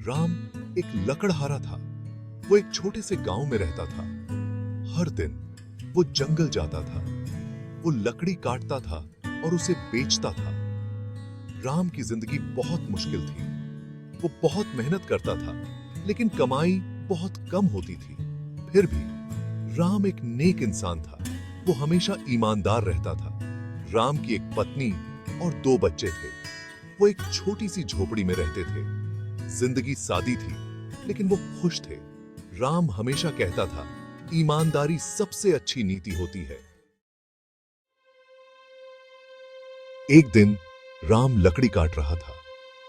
राम एक लकड़हारा था। वो एक छोटे से गांव में रहता था। हर दिन वो जंगल जाता था। वो लकड़ी काटता था और उसे बेचता था। राम की जिंदगी बहुत मुश्किल थी। वो बहुत मेहनत करता था, लेकिन कमाई बहुत कम होती थी। फिर भी राम एक नेक इंसान था। वो हमेशा ईमानदार रहता था। राम की एक पत्नी और 2 बच्चे थे। वो एक छोटी सी झोपड़ी में रहते थे। जिंदगी सादी थी, लेकिन वो खुश थे। राम हमेशा कहता था, ईमानदारी सबसे अच्छी नीति होती है। एक दिन राम लकड़ी काट रहा था।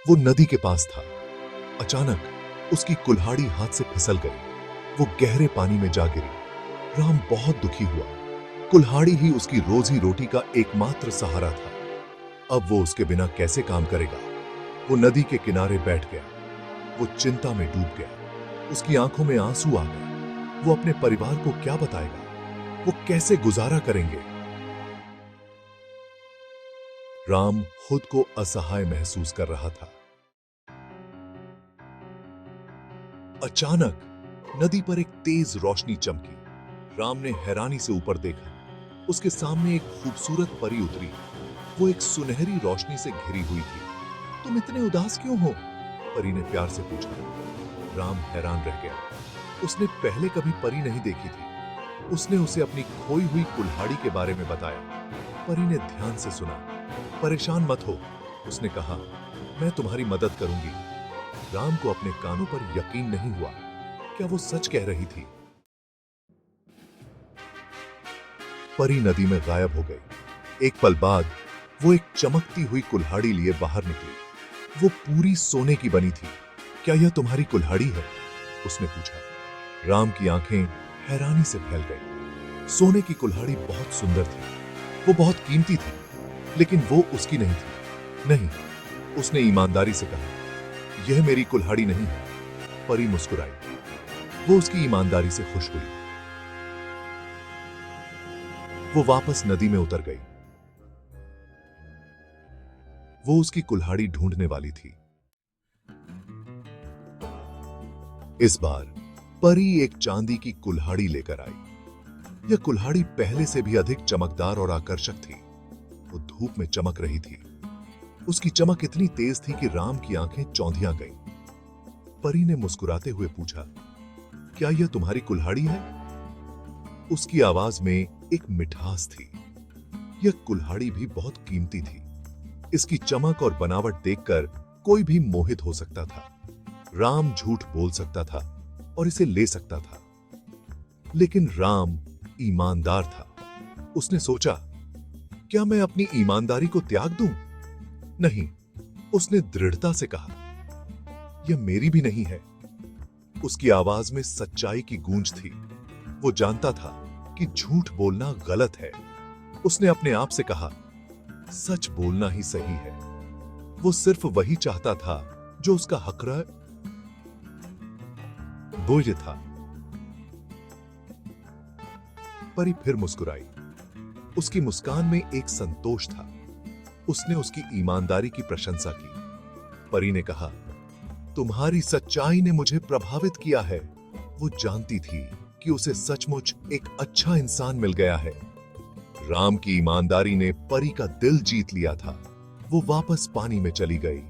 वो नदी के पास था। अचानक उसकी कुल्हाड़ी हाथ से फिसल गई। वो गहरे पानी में जा गिरी। राम बहुत दुखी हुआ। कुल्हाड़ी ही उसकी रोजी रोटी का एकमात्र सहारा था। अब वो उसके बिना कैसे काम करेगा? वो नदी के किनारे बैठ गया। वो चिंता में डूब गया। उसकी आंखों में आंसू आ गए। वो अपने परिवार को क्या बताएगा? वो कैसे गुजारा करेंगे? राम खुद को असहाय महसूस कर रहा था। अचानक नदी पर एक तेज रोशनी चमकी। राम ने हैरानी से ऊपर देखा। उसके सामने एक खूबसूरत परी उतरी। वो एक सुनहरी रोशनी से घिरी हुई थी। तुम इतने उदास क्यों हो? परी ने प्यार से पूछा। राम हैरान रह गया। उसने पहले कभी परी नहीं देखी थी। उसने उसे अपनी खोई हुई कुल्हाड़ी के बारे में बताया। परी ने ध्यान से सुना। परेशान मत हो, उसने कहा, मैं तुम्हारी मदद करूंगी। राम को अपने कानों पर यकीन नहीं हुआ। क्या वो सच कह रही थी? परी नदी में गायब हो गई। एक पल बाद वो एक चमकती हुई कुल्हाड़ी लिए बाहर निकली। वो पूरी सोने की बनी थी। क्या यह तुम्हारी कुल्हाड़ी है? उसने पूछा। राम की आंखें हैरानी से फैल गई। सोने की कुल्हाड़ी बहुत सुंदर थी। वो बहुत कीमती थी, लेकिन वो उसकी नहीं थी। नहीं, उसने ईमानदारी से कहा, यह मेरी कुल्हाड़ी नहीं है। परी मुस्कुराई। वो उसकी ईमानदारी से खुश हुई। वो वापस नदी में उतर गई। वो उसकी कुल्हाड़ी ढूंढने वाली थी। इस बार परी एक चांदी की कुल्हाड़ी लेकर आई। यह कुल्हाड़ी पहले से भी अधिक चमकदार और आकर्षक थी। वो धूप में चमक रही थी। उसकी चमक इतनी तेज थी कि राम की आंखें चौंधियां गईं। परी ने मुस्कुराते हुए पूछा, क्या यह तुम्हारी कुल्हाड़ी है? उसकी आवाज में एक मिठास थी। यह कुल्हाड़ी भी बहुत कीमती थी। इसकी चमक और बनावट देखकर कोई भी मोहित हो सकता था। राम झूठ बोल सकता था और इसे ले सकता था, लेकिन राम ईमानदार था। उसने सोचा, क्या मैं अपनी ईमानदारी को त्याग दूं? नहीं, उसने दृढ़ता से कहा, यह मेरी भी नहीं है। उसकी आवाज में सच्चाई की गूंज थी। वो जानता था कि झूठ बोलना गलत है। उसने अपने आप से कहा, सच बोलना ही सही है। वो सिर्फ वही चाहता था जो उसका हक है। वो ये था। परी फिर मुस्कुराई। उसकी मुस्कान में एक संतोष था। उसने उसकी ईमानदारी की प्रशंसा की। परी ने कहा, तुम्हारी सच्चाई ने मुझे प्रभावित किया है। वो जानती थी कि उसे सचमुच एक अच्छा इंसान मिल गया है। राम की ईमानदारी ने परी का दिल जीत लिया था। वो वापस पानी में चली गई।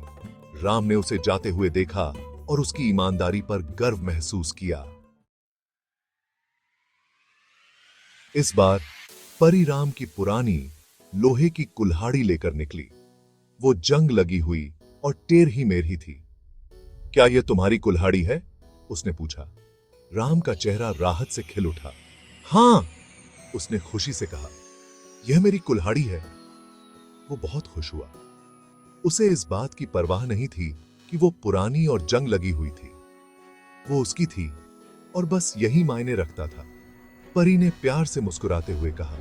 राम ने उसे जाते हुए देखा और उसकी ईमानदारी पर गर्व महसूस किया। इस बार परी राम की पुरानी लोहे की कुल्हाड़ी लेकर निकली। वो जंग लगी हुई और टेढ़ी ही मेढ़ी थी। क्या यह तुम्हारी कुल्हाड़ी है? उसने पूछा। राम का चेहरा राहत से खिल उठा। हां, उसने खुशी से कहा, यह मेरी कुल्हाड़ी है। वो बहुत खुश हुआ। उसे इस बात की परवाह नहीं थी कि वो पुरानी और जंग लगी हुई थी। वो उसकी थी और बस यही मायने रखता था। परी ने प्यार से मुस्कुराते हुए कहा।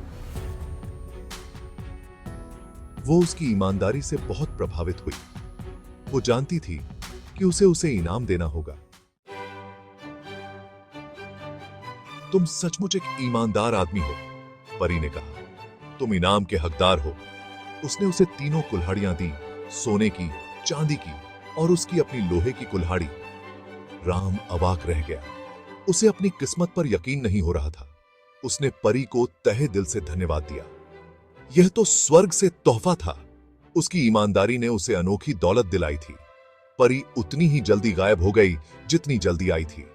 वो उसकी ईमानदारी से बहुत प्रभावित हुई। वो जानती थी कि उसे इनाम देना होगा। तुम सचमुच एक ईमानदार आदमी हो, परी ने कहा। तुम इनाम के हकदार हो। उसने उसे 3 कुल्हाड़ियां दी, सोने की, चांदी की और उसकी अपनी लोहे की कुल्हाड़ी। राम अवाक रह गया। उसे अपनी किस्मत पर यकीन नहीं हो रहा था। उसने परी को तहे दिल से धन्यवाद दिया। यह तो स्वर्ग से तोहफा था। उसकी ईमानदारी ने उसे अनोखी दौलत दिलाई थी। परी उतनी ही जल्दी गायब हो गई जितनी जल्दी आई थी।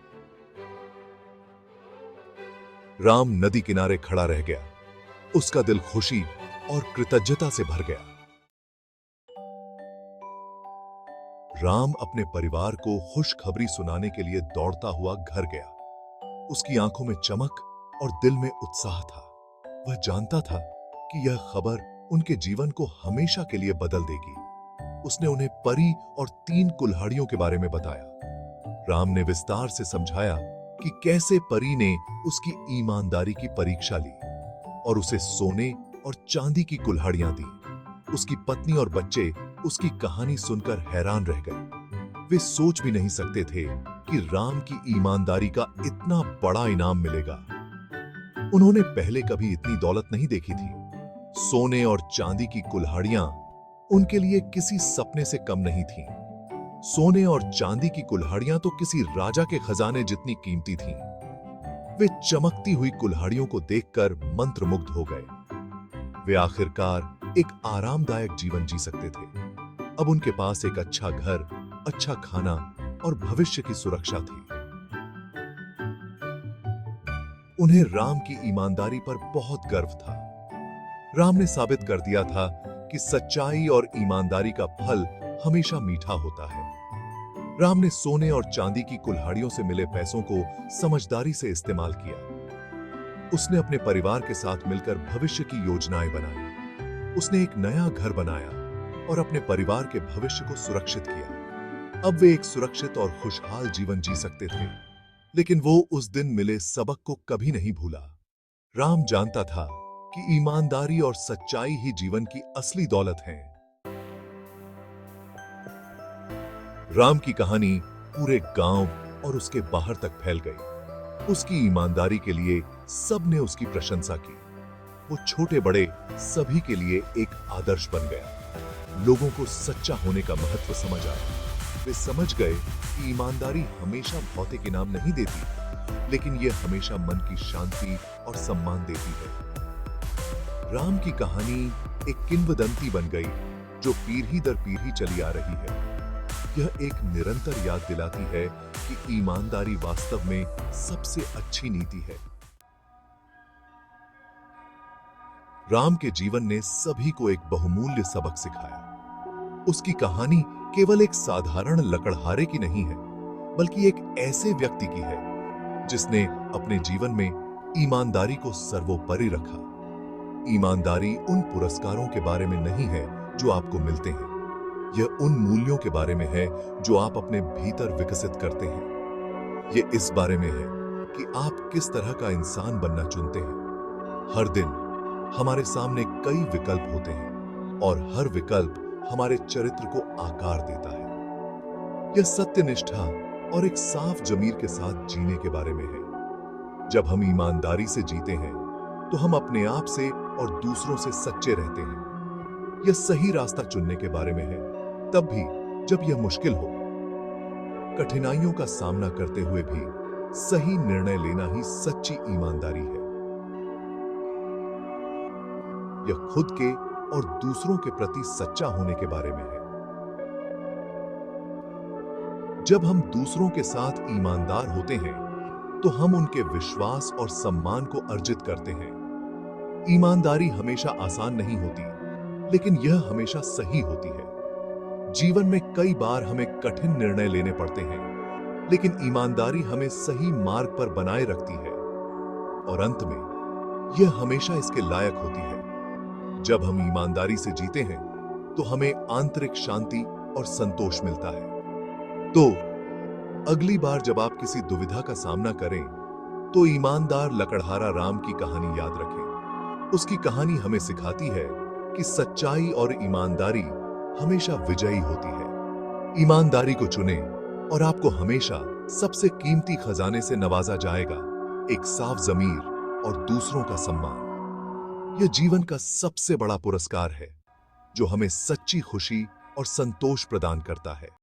राम नदी किनारे खड़ा रह गया। उसका दिल खुशी और कृतज्ञता से भर गया। राम अपने परिवार को खुशखबरी सुनाने के लिए दौड़ता हुआ घर गया। उसकी आंखों में चमक और दिल में उत्साह था। वह जानता था कि यह खबर उनके जीवन को हमेशा के लिए बदल देगी। उसने उन्हें परी और 3 कुल्हाड़ियों के बारे में बताया। राम ने विस्तार से समझाया कि कैसे परी ने उसकी ईमानदारी की परीक्षा ली और उसे सोने और चांदी की कुल्हाड़ियां दी। उसकी पत्नी और बच्चे उसकी कहानी सुनकर हैरान रह गए। वे सोच भी नहीं सकते थे कि राम की ईमानदारी का इतना बड़ा इनाम मिलेगा। उन्होंने पहले कभी इतनी दौलत नहीं देखी थी। सोने और चांदी की कुल्हाड़ियां उनके लिए किसी सपने से कम नहीं थीं। सोने और चांदी की कुल्हाड़ियां तो किसी राजा के खजाने जितनी कीमती थीं। वे चमकती हुई कुल्हाड़ियों को देखकर मंत्रमुग्ध हो गए। वे आखिरकार एक आरामदायक जीवन जी सकते थे। अब उनके पास एक अच्छा घर, अच्छा खाना और भविष्य की सुरक्षा थी। उन्हें राम की ईमानदारी पर बहुत गर्व था। राम ने साबित कर दिया था कि सच्चाई और ईमानदारी का फल हमेशा मीठा होता है। राम ने सोने और चांदी की कुल्हाड़ियों से मिले पैसों को समझदारी से इस्तेमाल किया। उसने अपने परिवार के साथ मिलकर भविष्य की योजनाएं बनाई। उसने एक नया घर बनाया और अपने परिवार के भविष्य को सुरक्षित किया। अब वे एक सुरक्षित और खुशहाल जीवन जी सकते थे। लेकिन वो उस दिन मिले सबक को कभी नहीं भूला। राम जानता था कि ईमानदारी और सच्चाई ही जीवन की असली दौलत है। राम की कहानी पूरे गांव और उसके बाहर तक फैल गई। उसकी ईमानदारी के लिए सबने उसकी प्रशंसा की। वो छोटे बड़े सभी के लिए एक आदर्श बन गया। लोगों को सच्चा होने का महत्व समझ आया। वे समझ गए कि ईमानदारी हमेशा भौतिक इनाम नहीं देती, लेकिन यह हमेशा मन की शांति और सम्मान देती है। राम की कहानी एक किंवदंती बन गई जो पीढ़ी दर पीढ़ी चली आ रही है। यह एक निरंतर याद दिलाती है कि ईमानदारी वास्तव में सबसे अच्छी नीति है। राम के जीवन ने सभी को एक बहुमूल्य सबक सिखाया। उसकी कहानी केवल एक साधारण लकड़हारे की नहीं है, बल्कि एक ऐसे व्यक्ति की है जिसने अपने जीवन में ईमानदारी को सर्वोपरि रखा। ईमानदारी उन पुरस्कारों के बारे में नहीं है जो आपको मिलते हैं। यह उन मूल्यों के बारे में है जो आप अपने भीतर विकसित करते हैं। यह इस बारे में है कि आप किस तरह का इंसान बनना चुनते हैं। हर दिन हमारे सामने कई विकल्प होते हैं और हर विकल्प हमारे चरित्र को आकार देता है। यह सत्यनिष्ठा और एक साफ जमीर के साथ जीने के बारे में है। जब हम ईमानदारी से जीते हैं तो हम अपने आप से और दूसरों से सच्चे रहते हैं। यह सही रास्ता चुनने के बारे में है, तब भी जब यह मुश्किल हो। कठिनाइयों का सामना करते हुए भी सही निर्णय लेना ही सच्ची ईमानदारी है। यह खुद के और दूसरों के प्रति सच्चा होने के बारे में है। जब हम दूसरों के साथ ईमानदार होते हैं तो हम उनके विश्वास और सम्मान को अर्जित करते हैं। ईमानदारी हमेशा आसान नहीं होती, लेकिन यह हमेशा सही होती है। जीवन में कई बार हमें कठिन निर्णय लेने पड़ते हैं, लेकिन ईमानदारी हमें सही मार्ग पर बनाए रखती है और अंत में यह हमेशा इसके लायक होती है। जब हम ईमानदारी से जीते हैं तो हमें आंतरिक शांति और संतोष मिलता है। तो अगली बार जब आप किसी दुविधा का सामना करें तो ईमानदार लकड़हारा राम की कहानी याद रखें। उसकी कहानी हमें सिखाती है कि सच्चाई और ईमानदारी हमेशा विजयी होती है। ईमानदारी को चुनें और आपको हमेशा सबसे कीमती खजाने से नवाजा जाएगा, एक साफ जमीर और दूसरों का सम्मान। यह जीवन का सबसे बड़ा पुरस्कार है जो हमें सच्ची खुशी और संतोष प्रदान करता है।